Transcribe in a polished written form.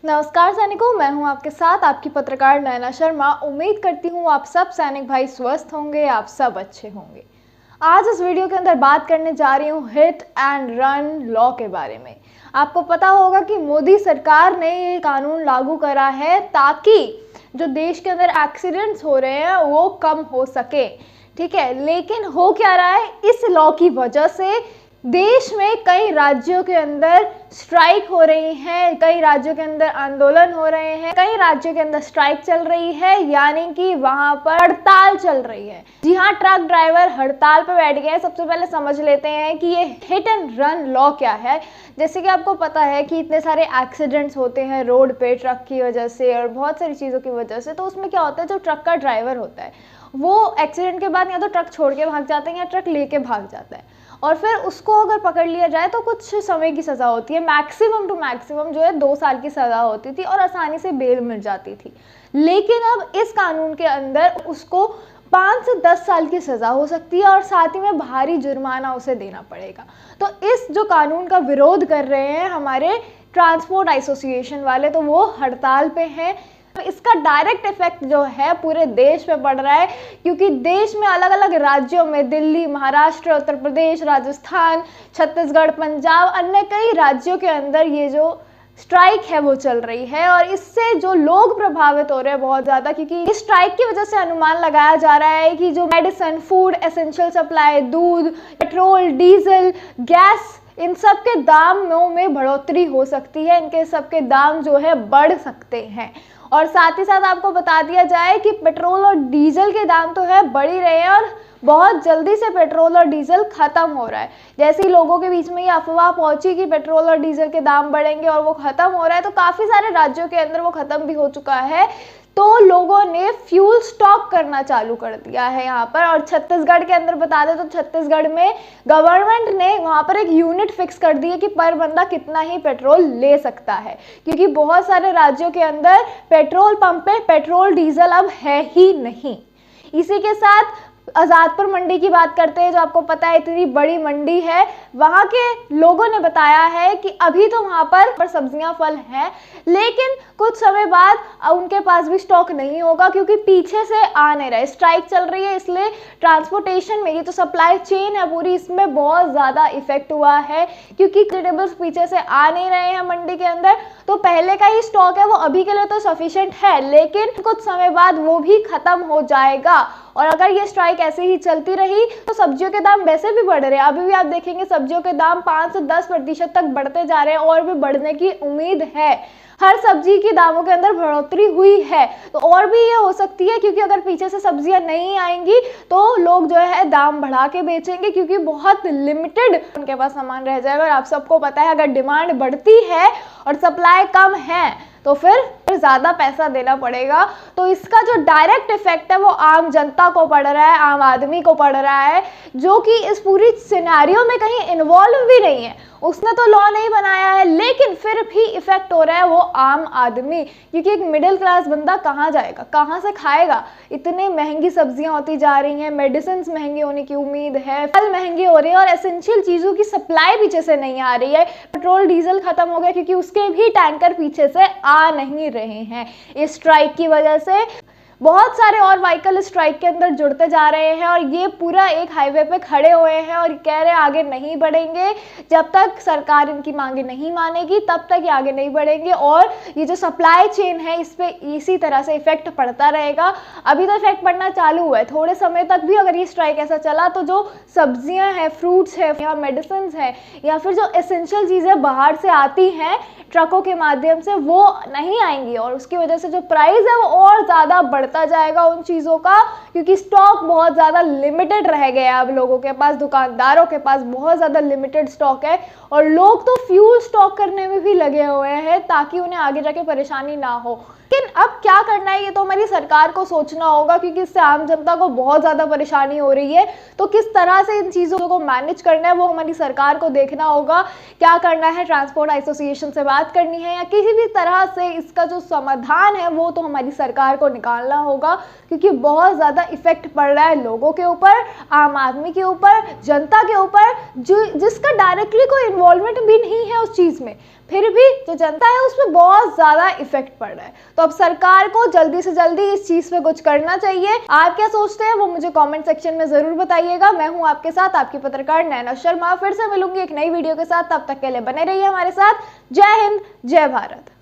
नमस्कार सैनिकों, मैं हूं आपके साथ आपकी पत्रकार नैना शर्मा। उम्मीद करती हूं आप सब सैनिक भाई स्वस्थ होंगे, आप सब अच्छे होंगे। आज इस वीडियो के अंदर बात करने जा रही हूं हिट एंड रन लॉ के बारे में। आपको पता होगा कि मोदी सरकार ने ये कानून लागू करा है ताकि जो देश के अंदर एक्सीडेंट्स हो रहे हैं वो कम हो सके, ठीक है। लेकिन हो क्या रहा है, इस लॉ की वजह से देश में कई राज्यों के अंदर स्ट्राइक हो रही है, कई राज्यों के अंदर आंदोलन हो रहे हैं, कई राज्यों के अंदर स्ट्राइक चल रही है, यानी कि वहां पर हड़ताल चल रही है। जी हाँ, ट्रक ड्राइवर हड़ताल पर बैठ गए हैं। सबसे पहले समझ लेते हैं कि ये हिट एंड रन लॉ क्या है। जैसे कि आपको पता है कि इतने सारे एक्सीडेंट्स होते हैं रोड पे ट्रक की वजह से और बहुत सारी चीज़ों की वजह से। तो उसमें क्या होता है, जो ट्रक का ड्राइवर होता है वो एक्सीडेंट के बाद या तो ट्रक छोड़ के भाग जाते हैं या ट्रक लेके भाग जाता है, और फिर उसको अगर पकड़ लिया जाए तो कुछ समय की सज़ा होती है। मैक्सिमम टू मैक्सिमम जो है 2 साल की सज़ा होती थी और आसानी से बेल मिल जाती थी। लेकिन अब इस कानून के अंदर उसको 5 से 10 साल की सज़ा हो सकती है और साथ ही में भारी जुर्माना उसे देना पड़ेगा। तो इस जो कानून का विरोध कर रहे हैं हमारे ट्रांसपोर्ट एसोसिएशन वाले, तो वो हड़ताल पे हैं। तो इसका डायरेक्ट इफेक्ट जो है पूरे देश पे पड़ रहा है, क्योंकि देश में अलग अलग राज्यों में दिल्ली, महाराष्ट्र, उत्तर प्रदेश, राजस्थान, छत्तीसगढ़, पंजाब, अन्य कई राज्यों के अंदर ये जो स्ट्राइक है वो चल रही है। और इससे जो लोग प्रभावित हो रहे हैं बहुत ज़्यादा, क्योंकि इस स्ट्राइक की वजह से अनुमान लगाया जा रहा है कि जो मेडिसिन, फूड, एसेंशियल सप्लाई, दूध, पेट्रोल, डीजल, गैस, इन सब के दामों में बढ़ोतरी हो सकती है। इनके सब के दाम जो है बढ़ सकते हैं। और साथ ही साथ आपको बता दिया जाए कि पेट्रोल और डीजल के दाम तो है बढ़ ही रहे हैं और बहुत जल्दी से पेट्रोल और डीजल ख़त्म हो रहा है। जैसे ही लोगों के बीच में ये अफवाह पहुंची कि पेट्रोल और डीजल के दाम बढ़ेंगे और वो ख़त्म हो रहा है, तो काफ़ी सारे राज्यों के अंदर वो ख़त्म भी हो चुका है। तो लोगों ने फ्यूल स्टॉक करना चालू कर दिया है यहाँ पर। और छत्तीसगढ़ के अंदर बता दें तो छत्तीसगढ़ में गवर्नमेंट ने वहाँ पर एक यूनिट फिक्स कर दी है कि पर बंदा कितना ही पेट्रोल ले सकता है, क्योंकि बहुत सारे राज्यों के अंदर पेट्रोल पंप पे पेट्रोल डीजल अब है ही नहीं। इसी के साथ आज़ादपुर मंडी की बात करते हैं, जो आपको पता है इतनी बड़ी मंडी है। वहाँ के लोगों ने बताया है कि अभी तो वहाँ पर सब्जियां, फल हैं, लेकिन कुछ समय बाद उनके पास भी स्टॉक नहीं होगा, क्योंकि पीछे से आ नहीं रहा है। स्ट्राइक चल रही है, इसलिए ट्रांसपोर्टेशन में ये जो सप्लाई चेन है पूरी, इसमें बहुत ज़्यादा इफेक्ट हुआ है, क्योंकि वेजिटेबल्स पीछे से आ नहीं रहे हैं मंडी के अंदर। तो पहले का ही स्टॉक है वो अभी के लिए तो सफिशिएंट है, लेकिन कुछ समय बाद वो भी ख़त्म हो जाएगा। और अगर ये स्ट्राइक ऐसे ही चलती रही तो सब्जियों के दाम वैसे भी बढ़ रहे हैं। अभी भी आप देखेंगे सब्जियों के दाम 5 से 10% तक बढ़ते जा रहे हैं और भी बढ़ने की उम्मीद है। हर सब्जी के दामों के अंदर बढ़ोतरी हुई है, तो और भी ये हो सकती है, क्योंकि अगर पीछे से सब्जियां नहीं आएंगी तो लोग जो है दाम बढ़ा के बेचेंगे, क्योंकि बहुत लिमिटेड उनके पास सामान रह जाएगा। और आप सबको पता है अगर डिमांड बढ़ती है और सप्लाई कम है तो फिर ज़्यादा पैसा देना पड़ेगा। तो इसका जो डायरेक्ट इफेक्ट है वो आम जनता को पड़ रहा है, आम आदमी को पड़ रहा है, जो कि इस पूरी सिनेरियो में कहीं इन्वॉल्व भी नहीं है। उसने तो लॉ नहीं बनाया है, लेकिन फिर भी इफेक्ट हो रहा है वो आम आदमी, क्योंकि एक मिडिल क्लास बंदा कहाँ जाएगा, कहाँ से खाएगा। इतनी महंगी सब्जियां होती जा रही हैं, मेडिसिन महंगी होने की उम्मीद है, फल महंगे हो रहे हैं और एसेंशियल चीज़ों की सप्लाई पीछे से नहीं आ रही है। पेट्रोल डीजल खत्म हो गया, क्योंकि उसके भी टैंकर पीछे से आ नहीं रहे हैं। इस स्ट्राइक की वजह से बहुत सारे और व्हीकल स्ट्राइक के अंदर जुड़ते जा रहे हैं और ये पूरा एक हाईवे पे खड़े हुए हैं और कह रहे हैं आगे नहीं बढ़ेंगे। जब तक सरकार इनकी मांगे नहीं मानेगी तब तक ये आगे नहीं बढ़ेंगे। और ये जो सप्लाई चेन है इस पे इसी तरह से इफेक्ट पड़ता रहेगा। अभी तो इफेक्ट पड़ना चालू हुआ है, थोड़े समय तक भी अगर ये स्ट्राइक ऐसा चला तो जो सब्जियां हैं, फ्रूट्स है या मेडिसिन है या फिर जो एसेंशियल चीज़ें बाहर से आती हैं ट्रकों के माध्यम से, वो नहीं आएंगी और उसकी वजह से जो प्राइस है वो और ज़्यादा बढ़ता जाएगा उन चीज़ों का, क्योंकि स्टॉक बहुत ज़्यादा लिमिटेड रह गया अब लोगों के पास, दुकानदारों के पास बहुत ज़्यादा लिमिटेड स्टॉक है। और लोग तो फ्यूल स्टॉक करने में भी लगे हुए हैं ताकि उन्हें आगे जाके परेशानी ना हो। लेकिन अब क्या करना है ये तो हमारी सरकार को सोचना होगा, क्योंकि इससे आम जनता को बहुत ज़्यादा परेशानी हो रही है। तो किस तरह से इन चीज़ों को मैनेज करना है वो हमारी सरकार को देखना होगा। क्या करना है, ट्रांसपोर्ट एसोसिएशन से बात करनी है या किसी भी तरह से इसका जो समाधान है वो तो हमारी सरकार को निकालना चलना होगा, क्योंकि बहुत ज़्यादा इफेक्ट पड़ रहा है लोगों के ऊपर, आम आदमी के ऊपर, जनता के ऊपर, जिसका डायरेक्टली कोई इन्वॉल्वमेंट भी नहीं है उस चीज़ में, फिर भी जो जनता है उसमें बहुत ज़्यादा इफेक्ट पड़ रहा है। तो अब सरकार को जल्दी से जल्दी इस चीज़ पे कुछ करना चाहिए। आप क्या सोचते हैं वो मुझे कमेंट सेक्शन में ज़रूर बताइएगा। मैं हूं आपके साथ आपकी पत्रकार नैना शर्मा। फिर से मिलूंगी एक नई वीडियो के साथ, तब तक के लिए बने रहिए हमारे साथ। जय हिंद, जय भारत।